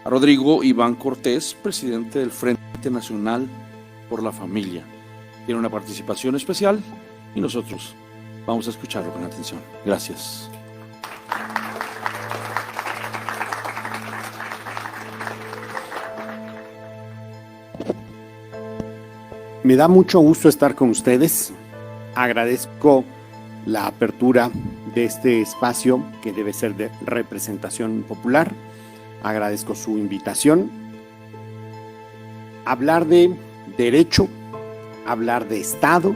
a Rodrigo Iván Cortés, presidente del Frente Nacional por la Familia. Tiene una participación especial y nosotros vamos a escucharlo con atención. Gracias. Me da mucho gusto estar con ustedes. Agradezco la apertura de este espacio que debe ser de representación popular. Agradezco su invitación. Hablar de derecho, hablar de Estado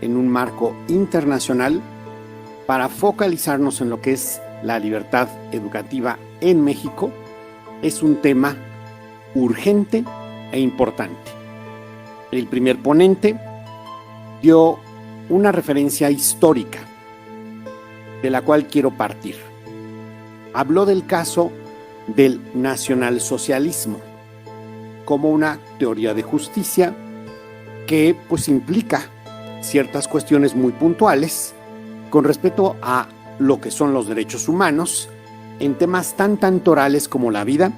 en un marco internacional para focalizarnos en lo que es la libertad educativa en México es un tema urgente e importante. El primer ponente dio una referencia histórica de la cual quiero partir. Habló del caso del nacionalsocialismo como una teoría de justicia que pues implica ciertas cuestiones muy puntuales con respecto a lo que son los derechos humanos en temas tan orales como la vida,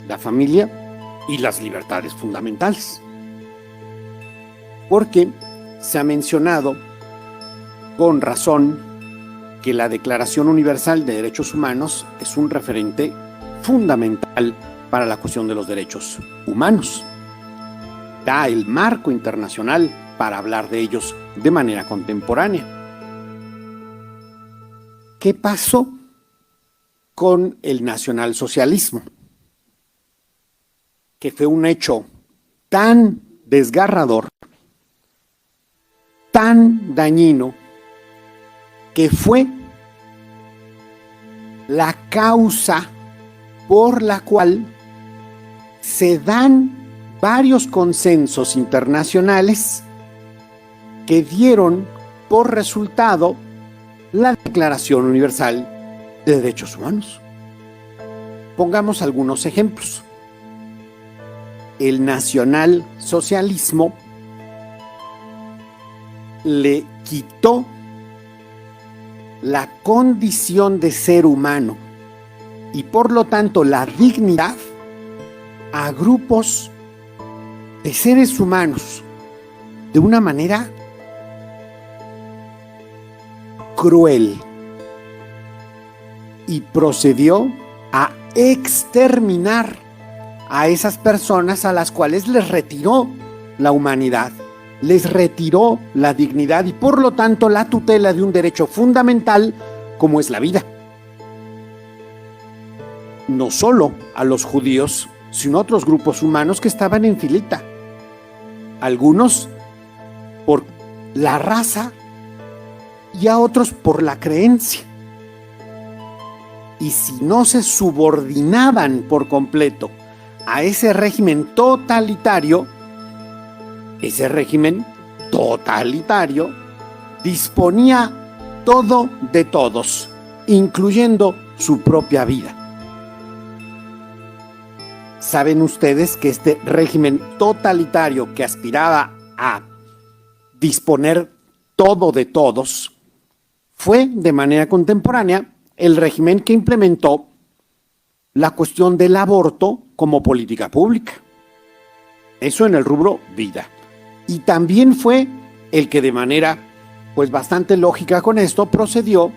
la familia y las libertades fundamentales. Porque se ha mencionado con razón que la Declaración Universal de Derechos Humanos es un referente fundamental para la cuestión de los derechos humanos. Da el marco internacional para hablar de ellos de manera contemporánea. ¿Qué pasó con el nacionalsocialismo? Que fue un hecho tan desgarrador, tan dañino, que fue la causa por la cual se dan varios consensos internacionales que dieron por resultado la Declaración Universal de Derechos Humanos. Pongamos algunos ejemplos. El nacionalsocialismo le quitó la condición de ser humano y por lo tanto la dignidad a grupos de seres humanos de una manera cruel y procedió a exterminar a esas personas a las cuales les retiró la humanidad, les retiró la dignidad y por lo tanto la tutela de un derecho fundamental como es la vida. No solo a los judíos, sino a otros grupos humanos que estaban en filita. Algunos por la raza y a otros por la creencia. Y si no se subordinaban por completo a ese régimen totalitario, ese régimen totalitario disponía todo de todos, incluyendo su propia vida. ¿Saben ustedes que este régimen totalitario que aspiraba a disponer todo de todos fue de manera contemporánea el régimen que implementó la cuestión del aborto como política pública? Eso en el rubro vida. Y también fue el que de manera pues bastante lógica con esto procedió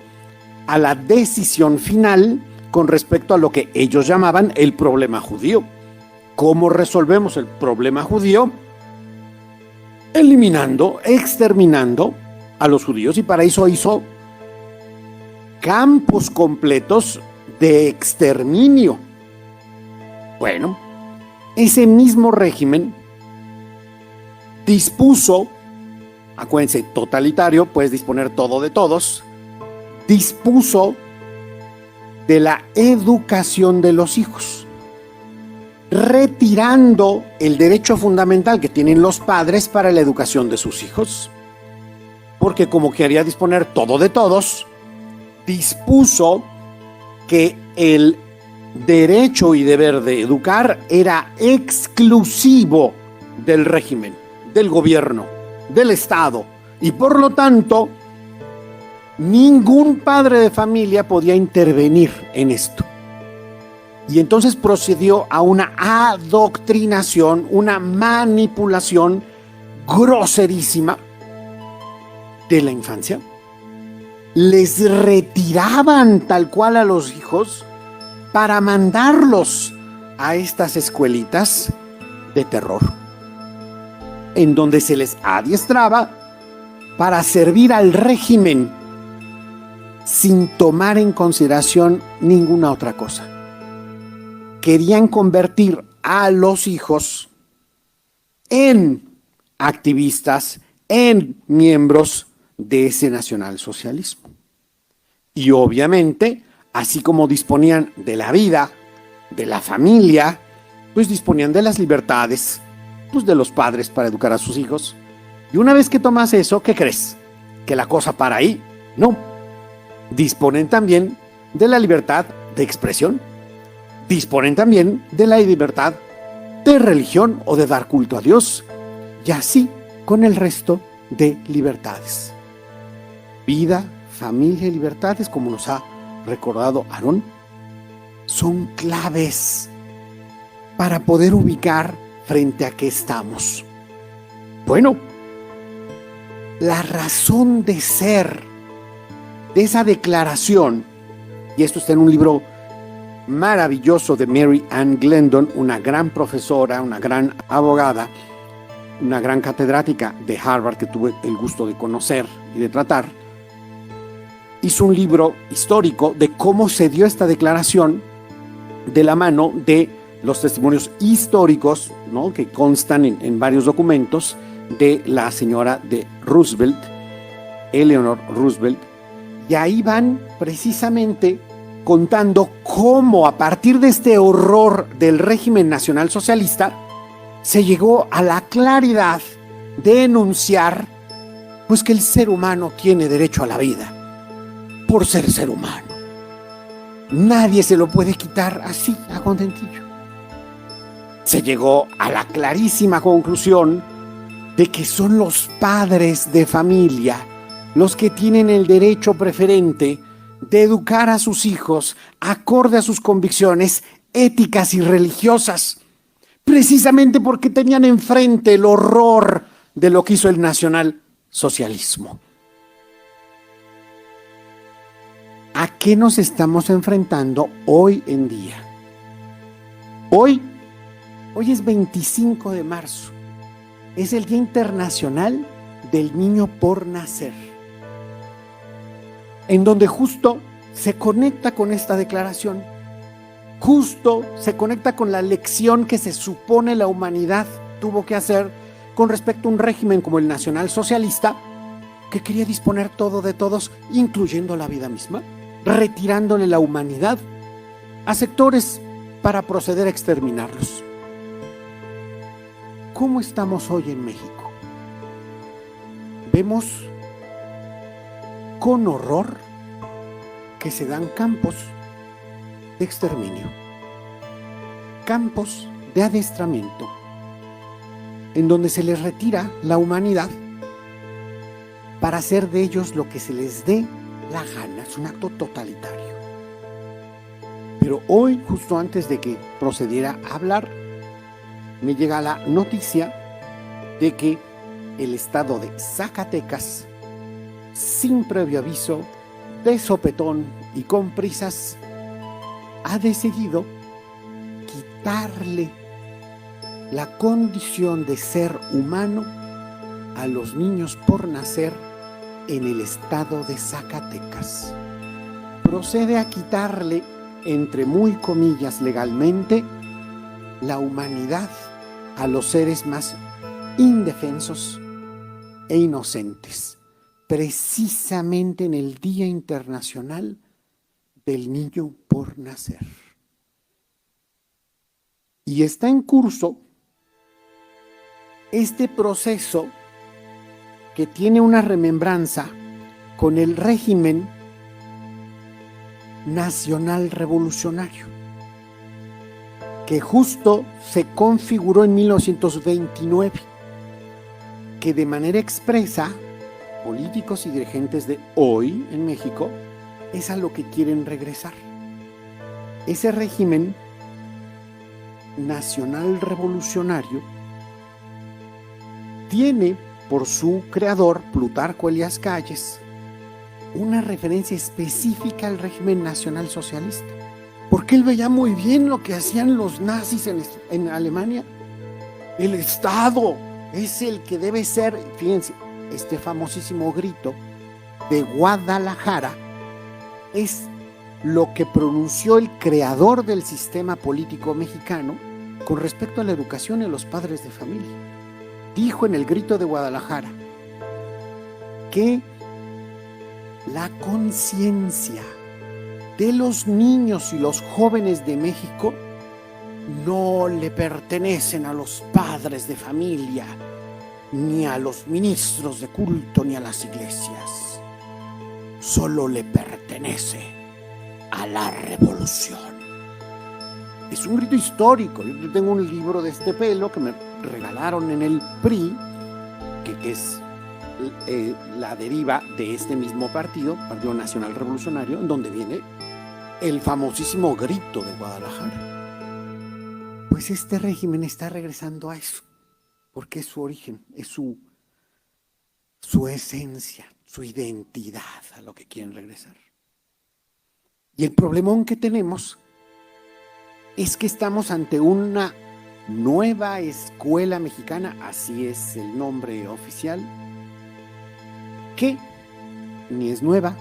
a la decisión final con respecto a lo que ellos llamaban el problema judío. ¿Cómo resolvemos el problema judío? Eliminando, exterminando a los judíos, y para eso hizo campos completos de exterminio. Bueno, ese mismo régimen dispuso, acuérdense, totalitario, puedes disponer todo de todos, dispuso de la educación de los hijos, retirando el derecho fundamental que tienen los padres para la educación de sus hijos, porque como quería disponer todo de todos, dispuso que el derecho y deber de educar era exclusivo del régimen, del gobierno, del Estado, y por lo tanto ningún padre de familia podía intervenir en esto. Y entonces procedió a una adoctrinación, una manipulación groserísima de la infancia. Les retiraban tal cual a los hijos para mandarlos a estas escuelitas de terror, en donde se les adiestraba para servir al régimen sin tomar en consideración ninguna otra cosa. Querían convertir a los hijos en activistas, en miembros de ese nacionalsocialismo. Y obviamente, así como disponían de la vida, de la familia, pues disponían de las libertades, pues de los padres para educar a sus hijos. Y una vez que tomas eso, ¿qué crees? ¿Que la cosa para ahí? No. Disponen también de la libertad de expresión. Disponen también de la libertad de religión o de dar culto a Dios. Y así con el resto de libertades. Vida, familia y libertades, como nos ha recordado Aarón, son claves para poder ubicar frente a qué estamos. Bueno, la razón de ser de esa declaración, y esto está en un libro maravilloso de Mary Ann Glendon, una gran profesora, una gran abogada, una gran catedrática de Harvard que tuve el gusto de conocer y de tratar. Hizo un libro histórico de cómo se dio esta declaración de la mano de los testimonios históricos, ¿no?, que constan en varios documentos de la señora de Roosevelt, Eleanor Roosevelt, y ahí van precisamente contando cómo a partir de este horror del régimen nacionalsocialista se llegó a la claridad de enunciar pues que el ser humano tiene derecho a la vida por ser humano. Nadie se lo puede quitar así a contentillo. Se llegó a la clarísima conclusión de que son los padres de familia los que tienen el derecho preferente de educar a sus hijos acorde a sus convicciones éticas y religiosas, precisamente porque tenían enfrente el horror de lo que hizo el nacionalsocialismo. ¿A qué nos estamos enfrentando hoy en día? Hoy es 25 de marzo. Es el Día Internacional del Niño por Nacer, en donde justo se conecta con esta declaración, justo se conecta con la lección que se supone la humanidad tuvo que hacer con respecto a un régimen como el nacionalsocialista, que quería disponer todo de todos, incluyendo la vida misma, retirándole la humanidad a sectores para proceder a exterminarlos. ¿Cómo estamos hoy en México? Vemos con horror que se dan campos de exterminio, campos de adiestramiento, en donde se les retira la humanidad para hacer de ellos lo que se les dé la gana. Es un acto totalitario. Pero hoy, justo antes de que procediera a hablar, me llega la noticia de que el estado de Zacatecas, sin previo aviso, de sopetón y con prisas, ha decidido quitarle la condición de ser humano a los niños por nacer en el estado de Zacatecas. Procede a quitarle, entre muy comillas legalmente, la humanidad a los seres más indefensos e inocentes, precisamente en el Día Internacional del Niño por Nacer. Y está en curso este proceso que tiene una remembranza con el régimen nacional revolucionario, que justo se configuró en 1929, que de manera expresa políticos y dirigentes de hoy en México es a lo que quieren regresar. Ese régimen nacional revolucionario tiene por su creador, Plutarco Elías Calles, una referencia específica al régimen nacional socialista, porque él veía muy bien lo que hacían los nazis en Alemania. El Estado es el que debe ser, fíjense, este famosísimo grito de Guadalajara es lo que pronunció el creador del sistema político mexicano con respecto a la educación y a los padres de familia. Dijo en el grito de Guadalajara que la conciencia de los niños y los jóvenes de México no le pertenecen a los padres de familia, ni a los ministros de culto, ni a las iglesias. Solo le pertenece a la revolución. Es un grito histórico. Yo tengo un libro de este pelo que me regalaron en el PRI, que es la deriva de este mismo partido, Partido Nacional Revolucionario, en donde viene el famosísimo grito de Guadalajara. Pues este régimen está regresando a eso, porque es su origen, es su esencia, su identidad, a lo que quieren regresar. Y el problemón que tenemos es que estamos ante una nueva escuela mexicana, así es el nombre oficial, que ni es nueva,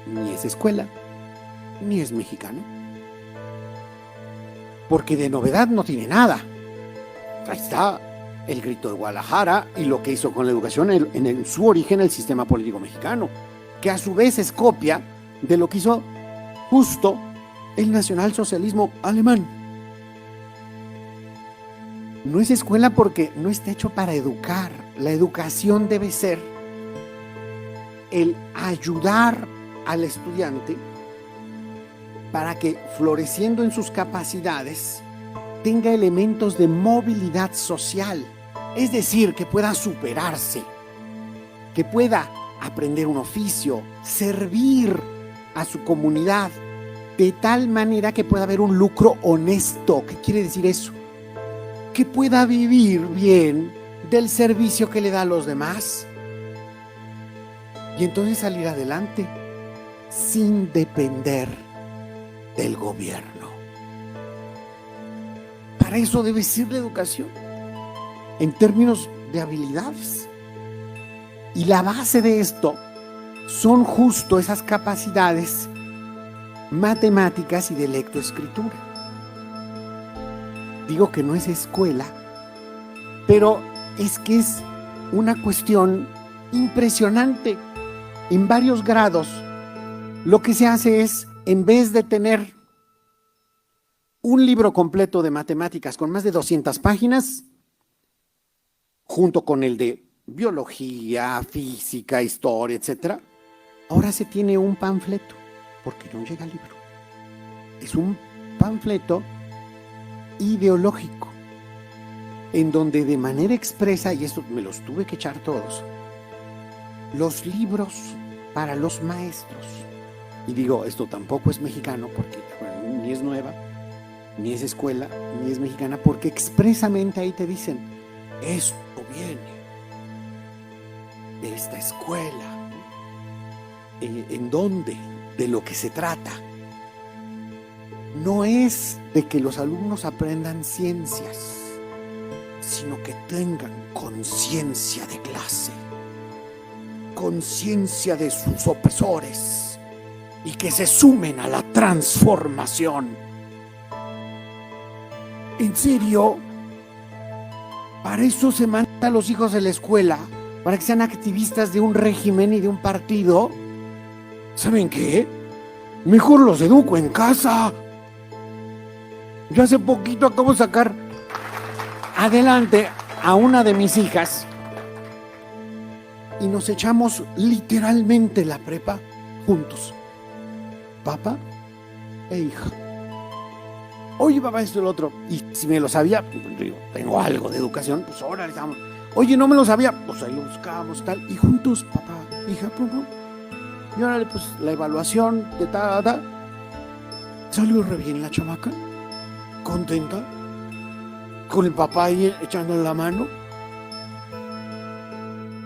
ni es escuela, ni es mexicana. Porque de novedad no tiene nada. Ahí está el grito de Guadalajara y lo que hizo con la educación en su origen el sistema político mexicano, que a su vez es copia de lo que hizo justo el nacionalsocialismo alemán. No es escuela porque no está hecho para educar. La educación debe ser el ayudar al estudiante para que, floreciendo en sus capacidades, tenga elementos de movilidad social, es decir, que pueda superarse, que pueda aprender un oficio, servir a su comunidad, de tal manera que pueda haber un lucro honesto. ¿Qué quiere decir eso? Que pueda vivir bien del servicio que le da a los demás y entonces salir adelante sin depender del gobierno. Para eso debe ser la educación, en términos de habilidades. Y la base de esto son justo esas capacidades matemáticas y de lectoescritura. Digo que no es escuela, pero es que es una cuestión impresionante. En varios grados, lo que se hace es, en vez de tener un libro completo de matemáticas con más de 200 páginas, junto con el de biología, física, historia, etc., ahora se tiene un panfleto, porque no llega al libro. Es un panfleto ideológico, en donde de manera expresa, y esto me los tuve que echar todos, los libros para los maestros. Y digo, esto tampoco es mexicano, porque bueno, ni es nueva, ni es escuela, ni es mexicana, porque expresamente ahí te dicen, esto viene de esta escuela. ¿En dónde? De lo que se trata. No es de que los alumnos aprendan ciencias, sino que tengan conciencia de clase, conciencia de sus opresores, y que se sumen a la transformación. ¿En serio? Para eso se manda a los hijos de la escuela, para que sean activistas de un régimen y de un partido. ¿Saben qué? Mejor los educo en casa. Yo hace poquito acabo de sacar adelante a una de mis hijas y nos echamos literalmente la prepa juntos, papá e hija. Oye, papá, esto y lo otro. Y si me lo sabía, digo, tengo algo de educación, pues ahora le damos. Oye, no me lo sabía, pues ahí lo buscábamos, tal. Y juntos, papá, hija, pum. Y ahora, pues, la evaluación de salió re bien la chamaca, contenta. con el papá ahí echándole la mano.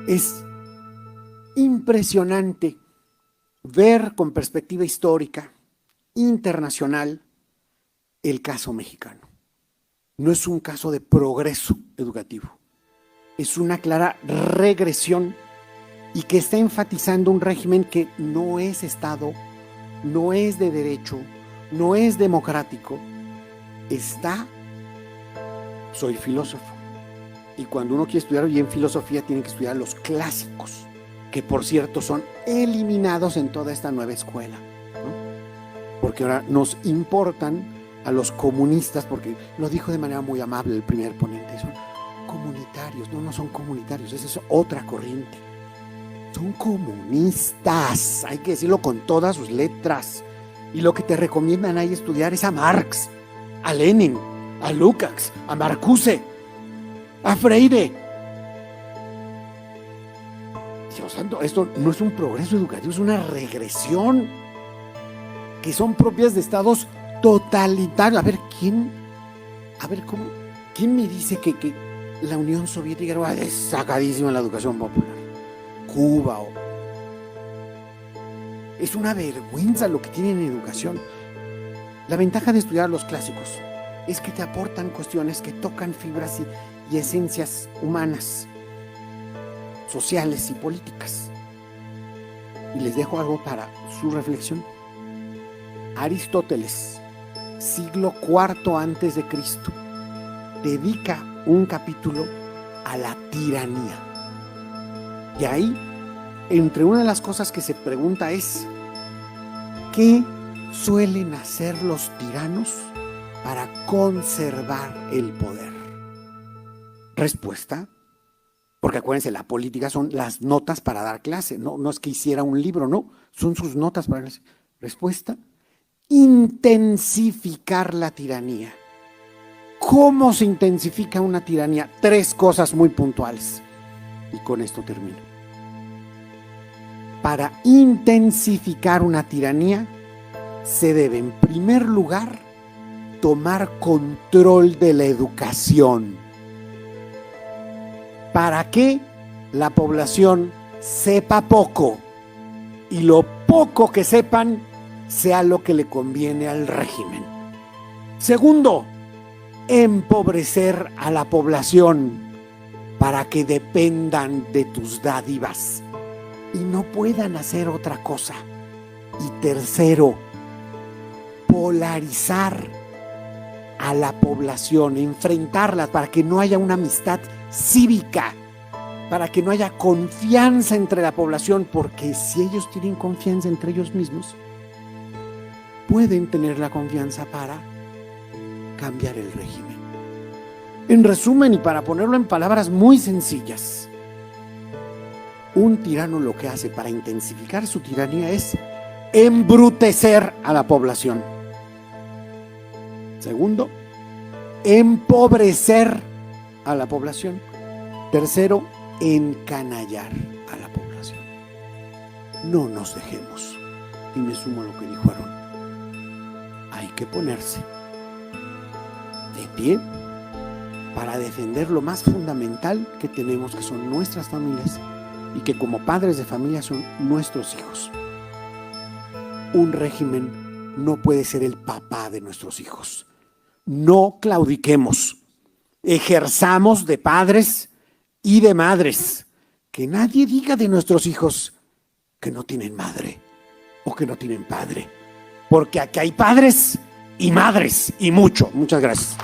Es impresionante ver con perspectiva histórica, internacional, el caso mexicano. No es un caso de progreso educativo, es una clara regresión y que está enfatizando un régimen que no es Estado, no es de derecho, no es democrático. Soy filósofo, y cuando uno quiere estudiar bien filosofía tiene que estudiar los clásicos, que por cierto son eliminados en toda esta nueva escuela, ¿no? Porque ahora nos importan a los comunistas, porque lo dijo de manera muy amable el primer ponente, son comunitarios. No son comunitarios, esa es otra corriente. Son comunistas, hay que decirlo con todas sus letras. Y lo que te recomiendan ahí estudiar es a Marx, a Lenin, a Lukács, a Marcuse, a Freire. Dios santo, esto no es un progreso educativo, es una regresión, que son propias de estados totalitarios. ¿Quién me dice que la Unión Soviética era destacadísima en la educación popular? Cuba. Es una vergüenza lo que tienen en educación. La ventaja de estudiar los clásicos es que te aportan cuestiones que tocan fibras y esencias humanas, sociales y políticas. Y les dejo algo para su reflexión. Aristóteles, siglo IV antes de Cristo, dedica un capítulo a la tiranía. Y ahí, entre una de las cosas que se pregunta es, ¿qué suelen hacer los tiranos para conservar el poder? Respuesta, porque acuérdense, la política son las notas para dar clase, no es que hiciera un libro, no, son sus notas para dar clase. Respuesta, intensificar la tiranía. ¿Cómo se intensifica una tiranía? 3 cosas muy puntuales. Y con esto termino. Para intensificar una tiranía, se debe, en primer lugar, tomar control de la educación. Para que la población sepa poco y lo poco que sepan sea lo que le conviene al régimen. Segundo, empobrecer a la población para que dependan de tus dádivas y no puedan hacer otra cosa. Y tercero, polarizar a la población, enfrentarla para que no haya una amistad cívica, para que no haya confianza entre la población, porque si ellos tienen confianza entre ellos mismos, pueden tener la confianza para cambiar el régimen. En resumen, y para ponerlo en palabras muy sencillas, un tirano lo que hace para intensificar su tiranía es embrutecer a la población. Segundo, empobrecer a la población. Tercero, encanallar a la población. No nos dejemos. Y me sumo a lo que dijo Aarón. Hay que ponerse de pie para defender lo más fundamental que tenemos, que son nuestras familias, y que como padres de familia son nuestros hijos. Un régimen no puede ser el papá de nuestros hijos. No claudiquemos, ejerzamos de padres y de madres. Que nadie diga de nuestros hijos que no tienen madre o que no tienen padre, porque aquí hay padres y madres y mucho. Muchas gracias.